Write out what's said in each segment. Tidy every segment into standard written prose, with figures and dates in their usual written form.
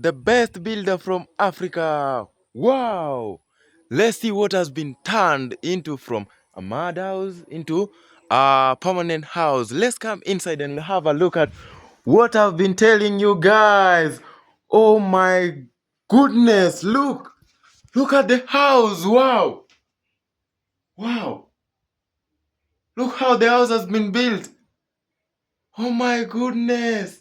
the best builder from Africa. Wow! Let's see what has been turned into from a mud house into a permanent house. Let's come inside and have a look at what I've been telling you guys. Oh my goodness, look! Look at the house. Wow! Wow! Look how the house has been built. Oh my goodness!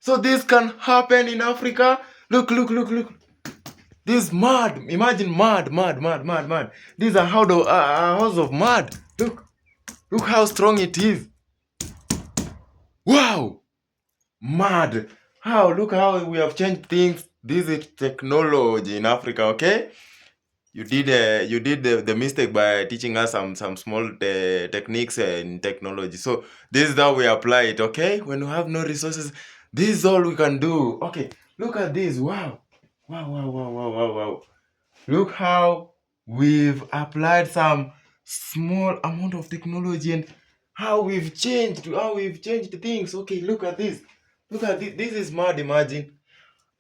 So this can happen in Africa? Look, look, look, look. This mud. Imagine mud, mud, mud, mud, mud. This is a house of mud. Look. Look how strong it is. Wow. Mud. How? Look how we have changed things. This is technology in Africa, okay? You did the mistake by teaching us some small techniques in technology. So this is how we apply it, okay? When we have no resources, this is all we can do. Okay, look at this. Wow. Wow, wow, wow, wow, wow, wow. Look how we've applied some small amount of technology and how we've changed things. Okay, look at this. Look at this. This is mad. Imagine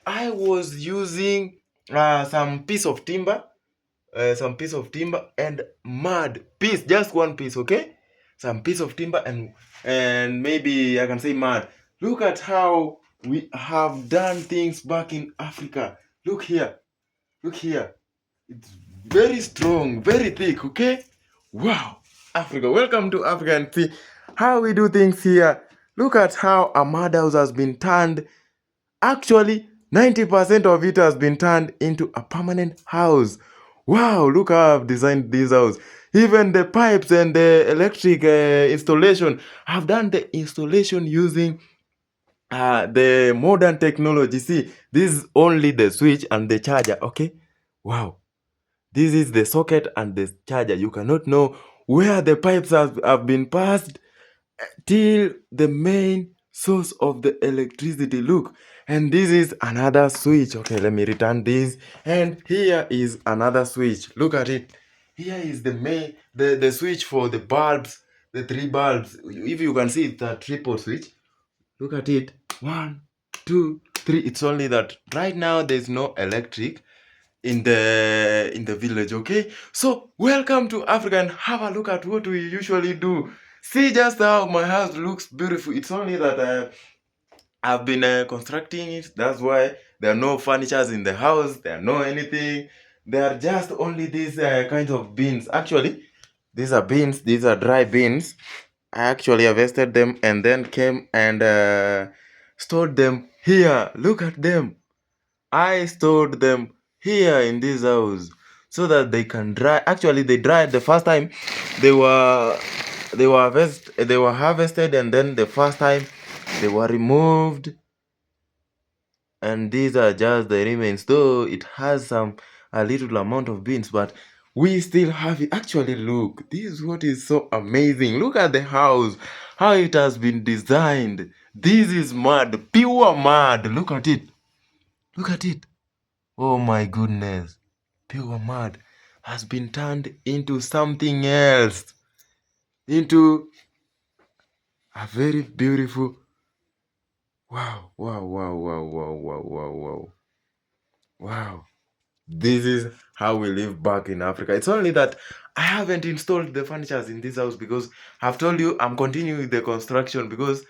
I was using some piece of timber and mud piece, just one piece, okay? Some piece of timber and maybe I can say mud. Look at how we have done things back in Africa. Look here. Look here. It's very strong, very thick, okay? Wow, Africa. Welcome to Africa and see how we do things here. Look at how a mud house has been turned. Actually, 90% of it has been turned into a permanent house. Wow, look how I've designed this house. Even the pipes and the electric installation, I've done the installation using the modern technology. See, this is only the switch and the charger, okay? Wow. This is the socket and the charger. You cannot know where the pipes have been passed till the main source of the electricity. Look, and this is another switch. Okay, let me return this. And here is another switch. Look at it. Here is the switch for the bulbs, the three bulbs. If you can see, it's a triple switch. Look at it. One, two, three. It's only that right now there's no electric in the village. Okay, so welcome to Africa and have a look at what we usually do. See just how my house looks beautiful. It's only that I've been constructing it. That's why there are no furnitures in the house, there are no anything. There are just only these kinds of beans. Actually, these are beans, these are dry beans. I actually harvested them and then came and stored them here. Look at them. I stored them here in this house so that they can dry. Actually, they dried the first time. They were harvested, and then the first time they were removed, and these are just the remains. Though it has a little amount of beans, but we still have it. Actually, look, this is what is so amazing. Look at the house, how it has been designed. This is mud, pure mud. Look at it. Look at it. Oh my goodness. Pure mud has been turned into something else. Into a very beautiful. Wow, wow, wow, wow, wow, wow, wow, wow. Wow. This is how we live back in Africa. It's only that I haven't installed the furnitures in this house because I've told you I'm continuing the construction because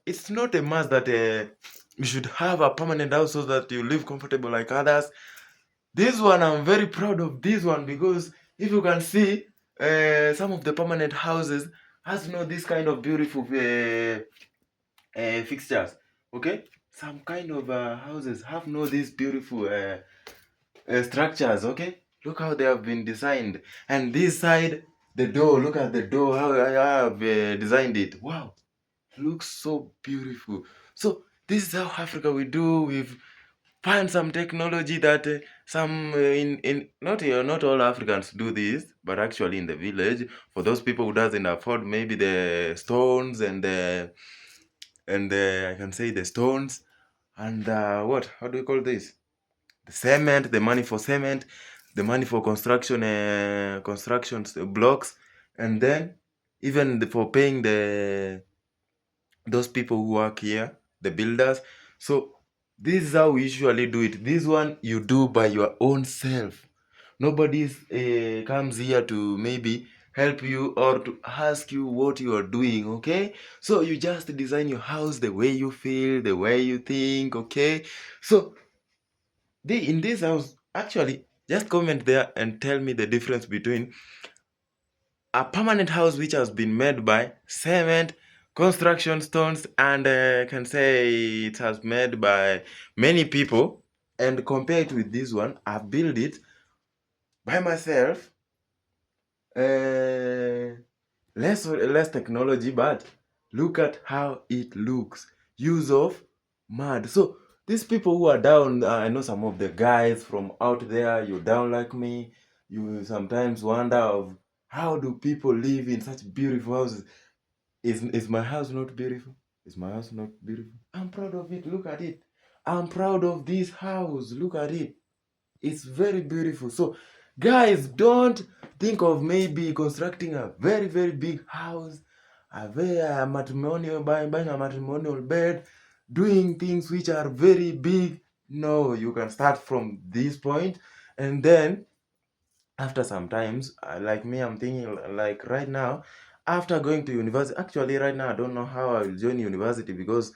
it's not a must that you should have a permanent house so that you live comfortable like others. This one, I'm very proud of this one because if you can see, some of the permanent houses has this kind of beautiful fixtures. Okay, some kind of houses have these beautiful structures. Okay, look how they have been designed. And this side, the door. Look at the door. How I have designed it. Wow, looks so beautiful. So this is how Africa we do. We've find some technology that some in not all Africans do this, but actually in the village, for those people who doesn't afford maybe the stones and I can say the stones and what how do you call this, the cement, the money for cement, the money for constructions blocks, and then even for paying those people who work here, the builders. So This is how we usually do it. This one you do by your own self. Nobody comes here to maybe help you or to ask you what you are doing, okay? So you just design your house the way you feel, the way you think, okay? So in this house, actually, just comment there and tell me the difference between a permanent house which has been made by cement, construction stones, and can say it has made by many people, and compare it with this one. I built it by myself. Less technology, but look at how it looks. Use of mud. So these people who are down, I know some of the guys from out there, you're down like me. You sometimes wonder of how do people live in such beautiful houses. Is my house not beautiful? Is my house not beautiful? I'm proud of it. Look at it. I'm proud of this house. Look at it. It's very beautiful. So, guys, don't think of maybe constructing a very, very big house, a very matrimonial, buying a matrimonial bed, doing things which are very big. No, you can start from this point, and then after some times, like me, I'm thinking like right now, after going to university. Actually, right now, I don't know how I will join university because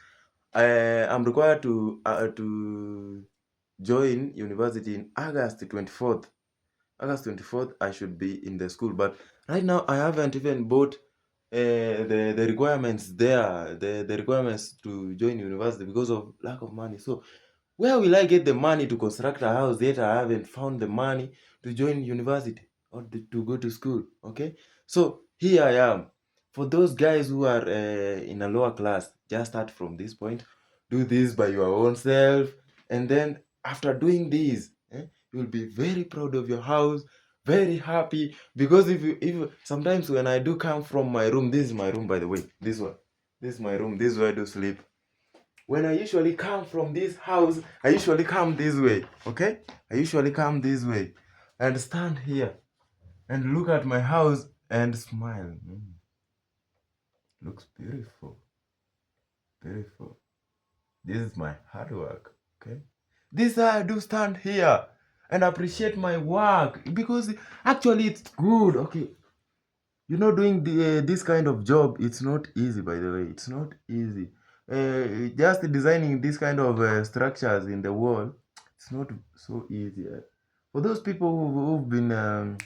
I'm required to join university in August 24th. August 24th, I should be in the school. But right now, I haven't even bought the requirements there, the requirements to join university because of lack of money. So, where will I get the money to construct a house yet I haven't found the money to join university or to go to school? Okay, so here I am. For those guys who are in a lower class, just start from this point. Do this by your own self, and then after doing this, you'll be very proud of your house, very happy. Because if sometimes when I do come from my room, this is my room by the way. This is my room. This is where I do sleep. When I usually come from this house, I usually come this way, okay? I usually come this way and stand here and look at my house and smile. Looks beautiful, beautiful. This is my hard work, okay? This I do stand here and appreciate my work because actually it's good, okay? You know, doing this kind of job, it's not easy, by the way. It's not easy. Just designing this kind of structures in the wall, it's not so easy. For those people who've been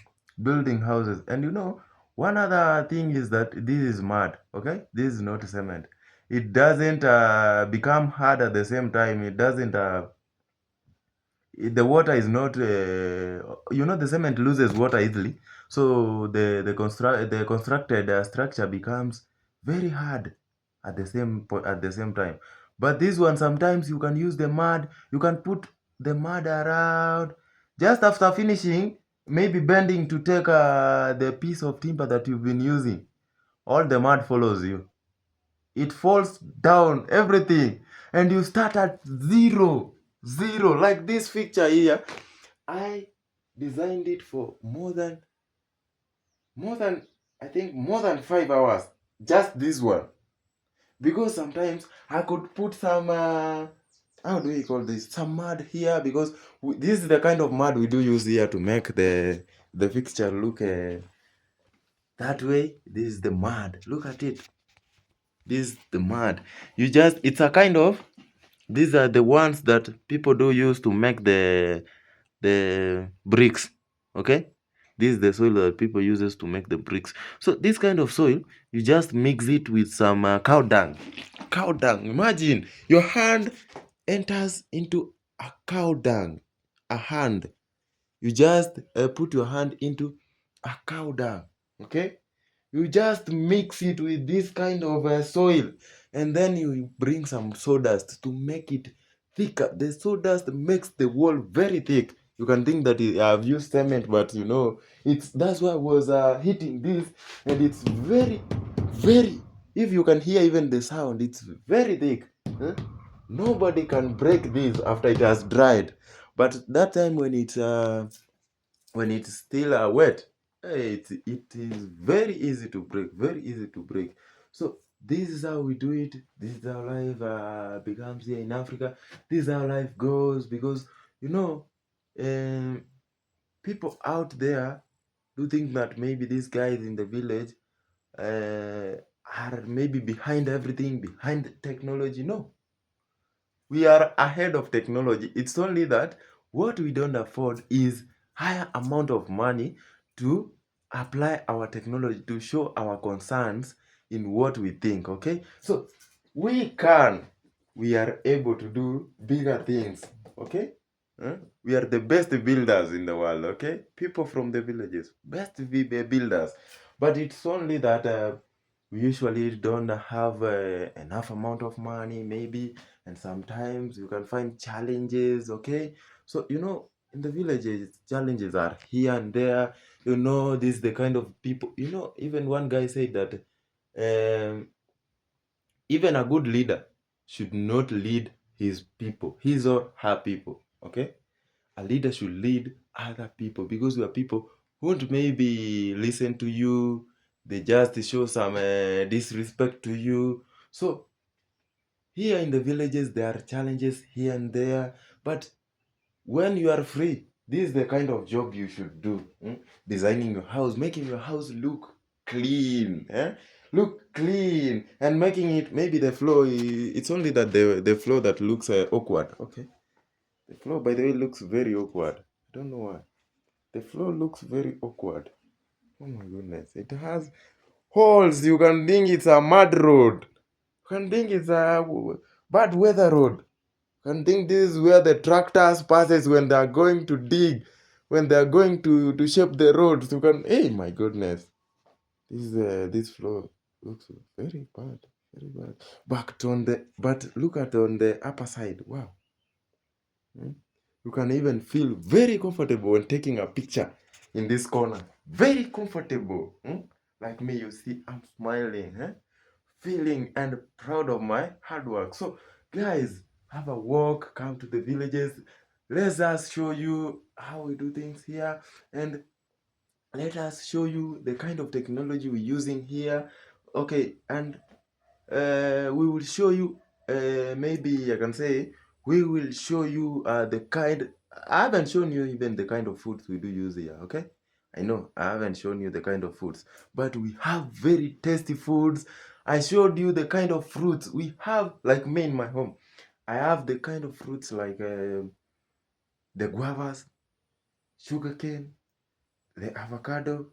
building houses, and you know, one other thing is that this is mud, okay? This is not cement. It doesn't become hard at the same time. It doesn't the water is not the cement loses water easily, so the constructed structure becomes very hard at the same time. But this one, sometimes you can use the mud, you can put the mud around just after finishing, maybe bending to take the piece of timber that you've been using. All the mud follows you, it falls down everything, and you start at zero, like this picture here. I designed it for more than I think more than 5 hours, just this one, because sometimes I could put some how do we call this, some mud here, because this is the kind of mud we do use here to make the fixture look that way. This is the mud, look at it. This is the mud. It's a kind of, these are the ones that people do use to make the bricks. Okay, this is the soil that people uses to make the bricks. So this kind of soil, you just mix it with some cow dung. Cow dung. Imagine your hand enters into a cow dung. A hand. You just put your hand into a cow dung. Okay. You just mix it with this kind of soil, and then you bring some sawdust to make it thicker. The sawdust makes the wall very thick. You can think that I've used cement, but you know, that's why I was hitting this, and it's very, very. If you can hear even the sound, it's very thick. Huh? Nobody can break this after it has dried, but that time when it's still wet, it is very easy to break, very easy to break. So This is how we do it. This is how life becomes here in Africa. This is how life goes because you know, um, people out there do think that maybe these guys in the village are maybe behind everything, behind technology. No, we are ahead of technology. It's only that what we don't afford is higher amount of money to apply our technology to show our concerns in what we think. Okay, so we are able to do bigger things. Okay. Huh? We are the best builders in the world, okay? People from the villages, best builders. But it's only that we usually don't have enough amount of money, maybe, and sometimes you can find challenges, okay? So, in the villages, challenges are here and there. This is the kind of people, even one guy said that um, even a good leader should not lead his people, his or her people, okay? A leader should lead other people because your people won't maybe listen to you. They just show some disrespect to you. So here in the villages, there are challenges here and there. But when you are free, this is the kind of job you should do. Designing your house, making your house look clean. Look clean and making it maybe the floor. It's only that the floor that looks awkward. Okay. The floor, by the way, looks very awkward. I don't know why. The floor looks very awkward. Oh my goodness. It has holes. You can think it's a mud road. You can think it's a bad weather road. You can think this is where the tractors passes when they are going to dig, when they are going to shape the roads. You can, hey, my goodness. This floor looks very bad. Very bad. But look at on the upper side. Wow. Hmm? You can even feel very comfortable when taking a picture in this corner. Very comfortable. Like me, you see, I'm smiling, feeling and proud of my hard work. So, guys, have a walk, come to the villages. Let us show you how we do things here, and let us show you the kind of technology we're using here. Okay, and we will show you, maybe I can say, we will show you the kind. I haven't shown you even the kind of foods we do use here, okay? I know I haven't shown you the kind of foods, but we have very tasty foods. I showed you the kind of fruits we have, like me in my home. I have the kind of fruits like the guavas, sugarcane, the avocado,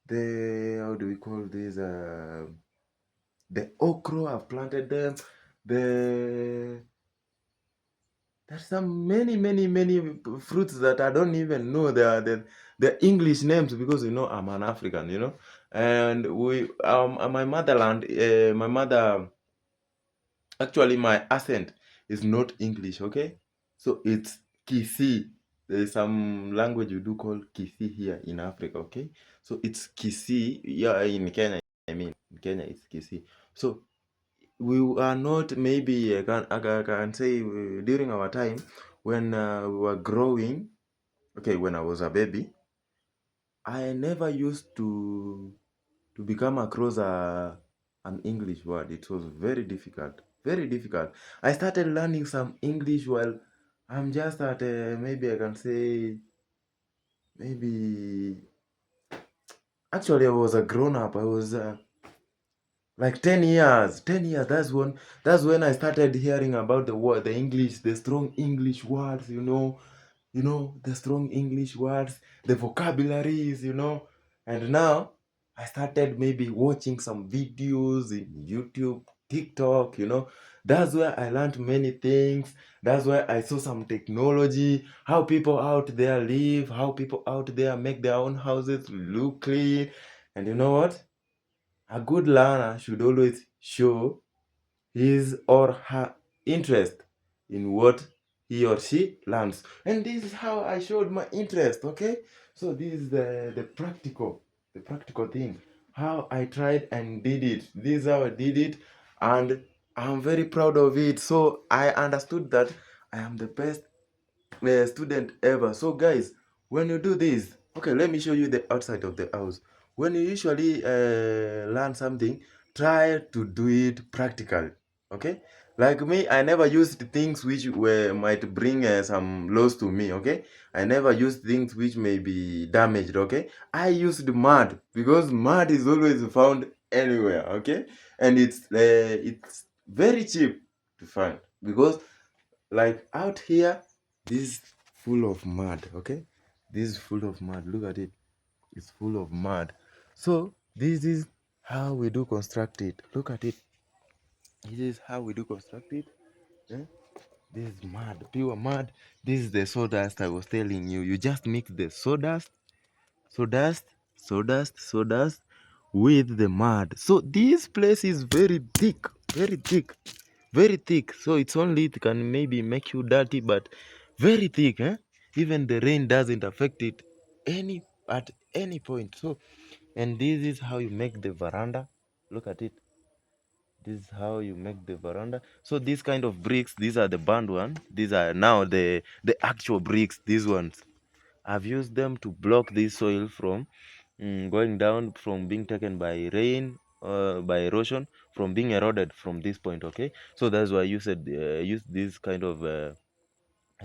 the, how do we call this? The okra, I've planted them. The There's some many fruits that I don't even know the English names because I'm an African, and we my motherland, my mother, actually my accent is not English, okay? So it's Kisii. There is some language we do call Kisii here in Africa, okay? So it's Kisii, yeah, in Kenya. I mean, in Kenya it's Kisii. So we are not, maybe I can say, during our time when we were growing, okay, when I was a baby, I never used to become across an English word. It was very difficult, very difficult. I started learning some English while I'm just at, maybe I can say, maybe, actually I was a grown up. I was like 10 years. 10 years. That's when I started hearing about the word, the English, the strong English words, the strong English words, the vocabularies, And now I started maybe watching some videos in YouTube, TikTok, That's where I learned many things. That's where I saw some technology, how people out there live, how people out there make their own houses look clean. And you know what? A good learner should always show his or her interest in what he or she learns. And this is how I showed my interest, okay? So this is the practical thing. How I tried and did it. This is how I did it, and I'm very proud of it. So I understood that I am the best student ever. So guys, when you do this, okay, let me show you the outside of the house. When you usually learn something, try to do it practically. Okay, like me, I never used things which were might bring some loss to me. Okay, I never used things which may be damaged. Okay, I used mud because mud is always found anywhere. Okay, and it's very cheap to find because like out here, this is full of mud. Okay, this is full of mud. Look at it, it's full of mud. So this is how we do construct it. Look at it, this is how we do construct it. Eh? This is mud, pure mud. This is the sawdust I was telling you. You just mix the sawdust, sawdust with the mud. So this place is very thick, very thick, very thick. So it's only it can maybe make you dirty, but very thick. Eh? Even the rain doesn't affect it at any point. So, and this is how you make the veranda. Look at it. This is how you make the veranda. So these kind of bricks, these are the burned one. These are now the actual bricks. These ones, I've used them to block this soil from going down, from being taken by rain, by erosion, from being eroded from this point. Okay, so that's why you said use this kind of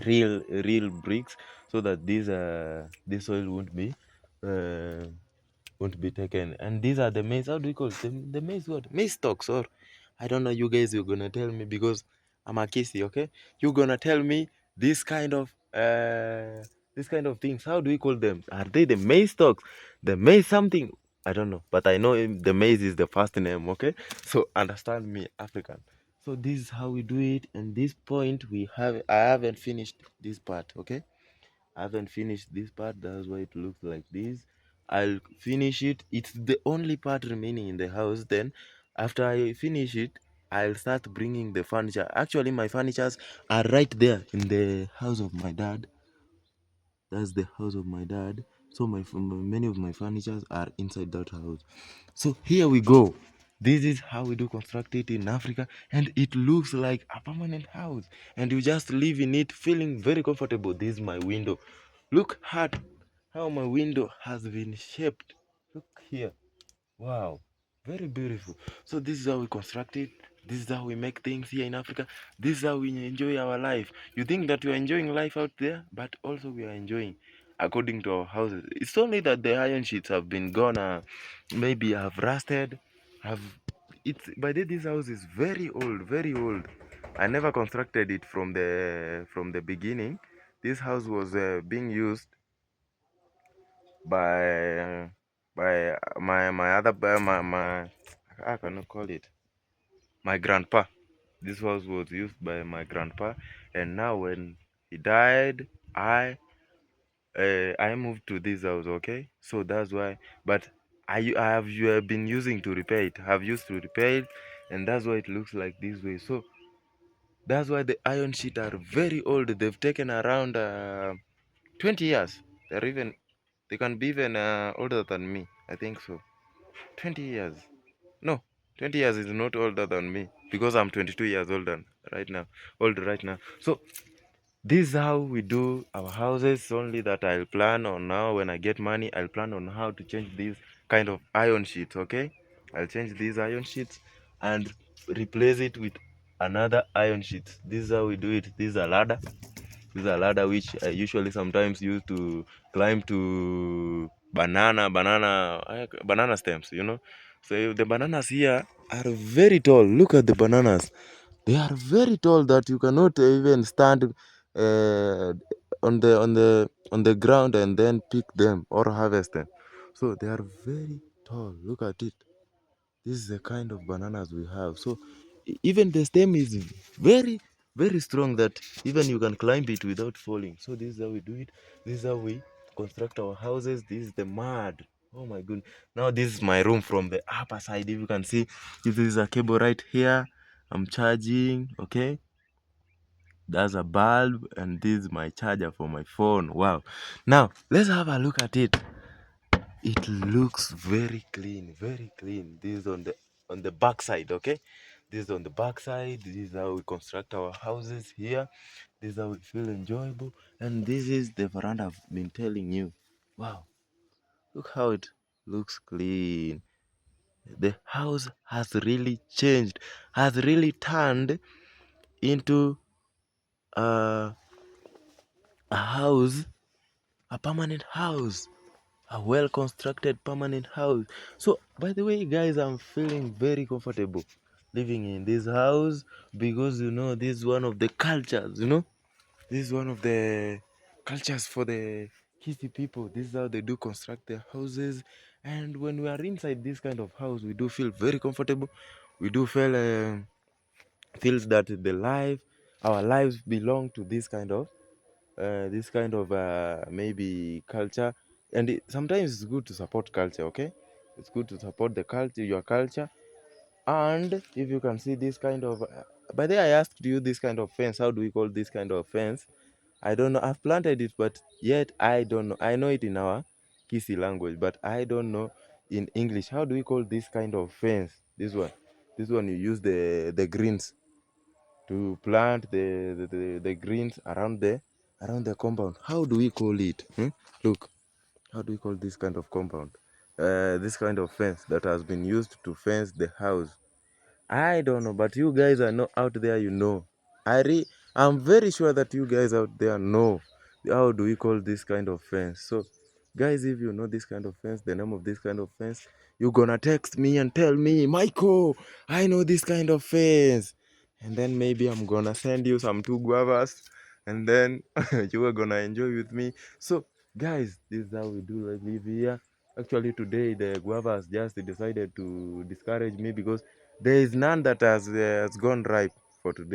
real bricks, so that this soil uh, won't be taken. And these are the maize. How do you call them? The maize what? Maize stalks, or I don't know. You guys, you're gonna tell me because I'm a kissy. Okay, you're gonna tell me this kind of things. How do we call them? Are they the maize stalks? The maize something? I don't know, but I know the maize is the first name. Okay, so understand me, African. So this is how we do it. And this point I haven't finished this part. Okay, I haven't finished this part. That's why it looks like this. I'll finish it. It's the only part remaining in the house. Then after I finish it, I'll start bringing the furniture. Actually, my furnitures are right there in the house of my dad. That's the house of my dad. So many of my furnitures are inside that house. So here we go. This is how we do construct it in Africa, and it looks like a permanent house, and you just live in it feeling very comfortable. This is my window. Look at how my window has been shaped. Look here. Wow, very beautiful. So this is how we construct it. This is how we make things here in Africa. This is how we enjoy our life. You think that we are enjoying life out there, but also we are enjoying according to our houses. It's only that the iron sheets have been gone, maybe have rusted. Have it's by this house is very old, very old. I never constructed it from the beginning. This house was being used by my other my I cannot call it my grandpa. This house was used by my grandpa, and now when he died, I moved to this house. Okay, so that's why. But I have you have been using to repair it. Have used to repair it, and that's why it looks like this way. So that's why the iron sheet are very old. They've taken around 20 years. They can be even older than me. I think so. 20 years. No, 20 years is not older than me because I'm 22 years right now. Old right now. So this is how we do our houses. Only that I'll plan on now when I get money. I'll plan on how to change these kind of iron sheets. Okay, I'll change these iron sheets and replace it with another iron sheet. This is how we do it. This is a ladder. This is a ladder which I usually sometimes use to climb to banana stems. So the bananas here are very tall. Look at the bananas. They are very tall that you cannot even stand on the ground and then pick them or harvest them. So they are very tall. Look at it. This is the kind of bananas we have. So even the stem is very, very strong that even you can climb it without falling. So this is how we do it. This is how we construct our houses. This is the mud. Oh my goodness. Now this is my room from the upper side. If you can see, if there is a cable right here, I'm charging. Okay. That's a bulb, and this is my charger for my phone. Wow. Now let's have a look at it. It looks very clean, very clean. This is on the back side. Okay, this is on the back side. This is how we construct our houses here. This is how we feel enjoyable, and this is the veranda I've been telling you. Wow, look how it looks clean. the house has really changed, has really turned into a house, a permanent house, a well constructed permanent house. So by the way, guys, I'm feeling very comfortable living in this house because this is one of the cultures, this is one of the cultures for the Kisi people. This is how they do construct their houses. And when we are inside this kind of house, we do feel very comfortable. We do feels that our lives belong to this kind of maybe culture. And sometimes it's good to support culture. Okay, it's good to support the culture, your culture. And if you can see this kind of by the way, I asked you this kind of fence, how do we call this kind of fence? I don't know. I've planted it, but yet I don't know. I know it in our Kisi language, but I don't know in English. How do we call this kind of fence? This one. This one you use the greens to plant the greens around the compound. How do we call it? Look, how do we call this kind of compound? This kind of fence that has been used to fence the house. I don't know, but you guys are not out there, I'm very sure that you guys out there know how do we call this kind of fence. So, guys, if you know this kind of fence, the name of this kind of fence, you're gonna text me and tell me, Michael, I know this kind of fence. And then maybe I'm gonna send you some two guavas, and then you are gonna enjoy with me. So, guys, this is how we do live here. Actually, today the guavas just decided to discourage me because there is none that has gone ripe for today.